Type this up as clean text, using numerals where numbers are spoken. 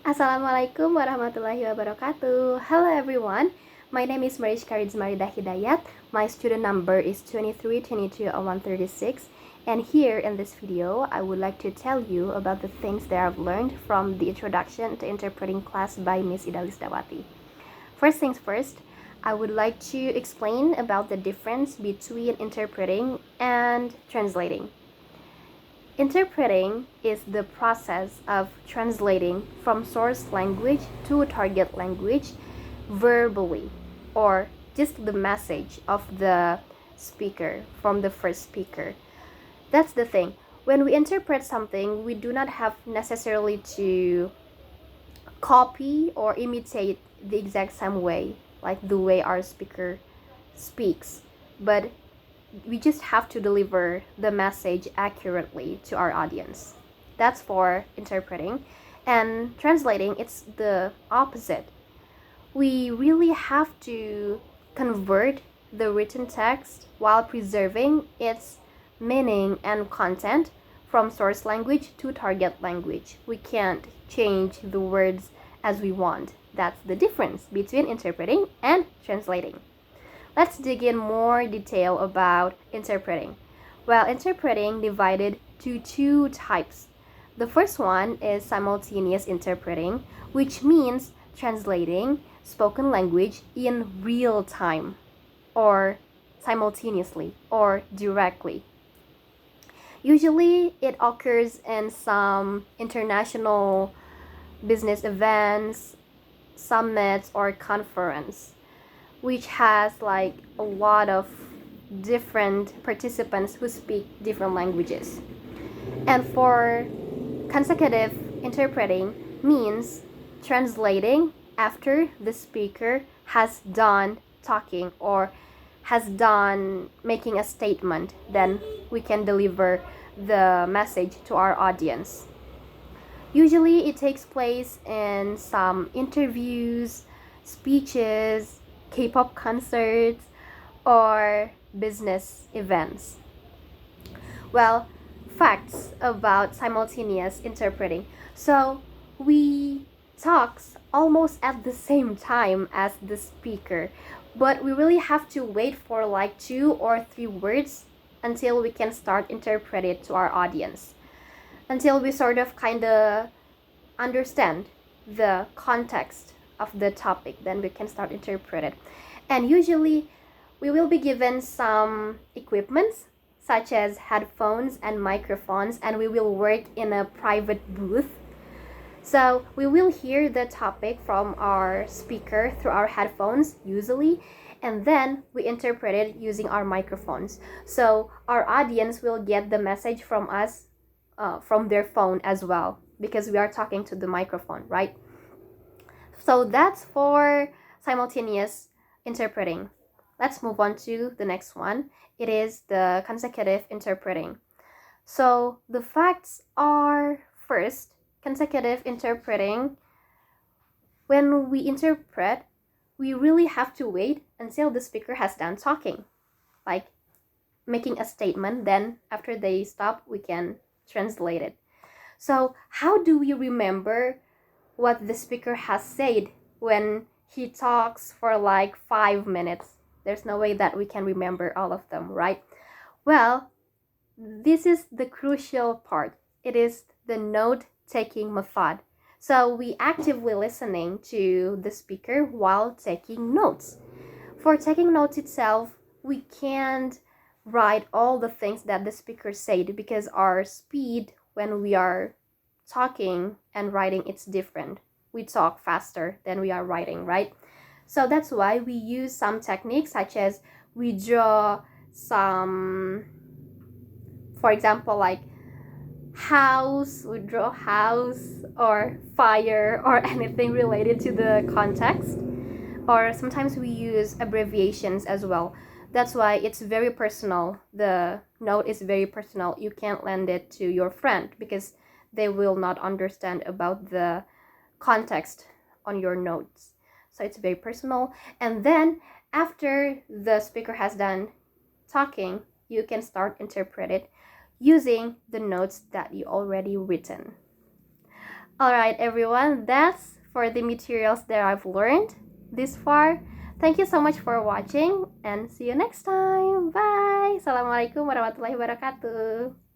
Assalamualaikum warahmatullahi wabarakatuh. Hello everyone. My name is Marishka Ridzma Hidayat. My student number is 23220136. And here in this video, I would like to tell you about the things that I've learned from the Introduction to Interpreting class by Miss Ida Lisdawati. First things first, I would like to explain about the difference between interpreting and translating. Interpreting is the process of translating from source language to target language verbally, or just the message of the speaker from the first speaker. That's the thing. When we interpret something, we do not have necessarily to copy or imitate the exact same way, like the way our speaker speaks, but we just have to deliver the message accurately to our audience. That's for interpreting. And translating, it's the opposite. We really have to convert the written text while preserving its meaning and content from source language to target language. We can't change the words as we want. That's the difference between interpreting and translating. Let's dig in more detail about interpreting. Well, interpreting divided to two types. The first one is simultaneous interpreting, which means translating spoken language in real time, or simultaneously, or directly. Usually, it occurs in some international business events, summits, or conference, which has like a lot of different participants who speak different languages. And for consecutive interpreting means translating after the speaker has done talking or has done making a statement, then we can deliver the message to our audience. Usually it takes place in some interviews, speeches, K-pop concerts, or business events. Well, facts about simultaneous interpreting. So we talks almost at the same time as the speaker, but we really have to wait for like 2 or 3 words until we can start interpret it to our audience, until we sort of kind of understand the context of the topic, then we can start interpret it. And usually we will be given some equipments such as headphones and microphones, and we will work in a private booth. So we will hear the topic from our speaker through our headphones usually, and then we interpret it using our microphones. So our audience will get the message from us from their phone as well, because we are talking to the microphone, right? So that's for simultaneous interpreting. Let's move on to the next one. It is the consecutive interpreting. So the facts are, first, consecutive interpreting. When we interpret, we really have to wait until the speaker has done talking, like making a statement. Then after they stop, we can translate it. So how do we remember what the speaker has said when he talks for like 5 minutes? There's no way that we can remember all of them, right? Well, this is the crucial part. It is the note-taking method. So we actively listening to the speaker while taking notes. For taking notes itself, we can't write all the things that the speaker said, because our speed when we are talking and writing, it's different. We talk faster than we are writing, right? So that's why we use some techniques, such as we draw some, for example, like house, we draw house or fire or anything related to the context. Or sometimes we use abbreviations as well. That's why it's very personal. The note is very personal. You can't lend it to your friend because they will not understand about the context on your notes. So it's very personal. And then after the speaker has done talking, you can start interpret it using the notes that you already written. Alright, everyone, that's for the materials that I've learned this far. Thank you so much for watching and see you next time. Bye. Assalamualaikum warahmatullahi wabarakatuh.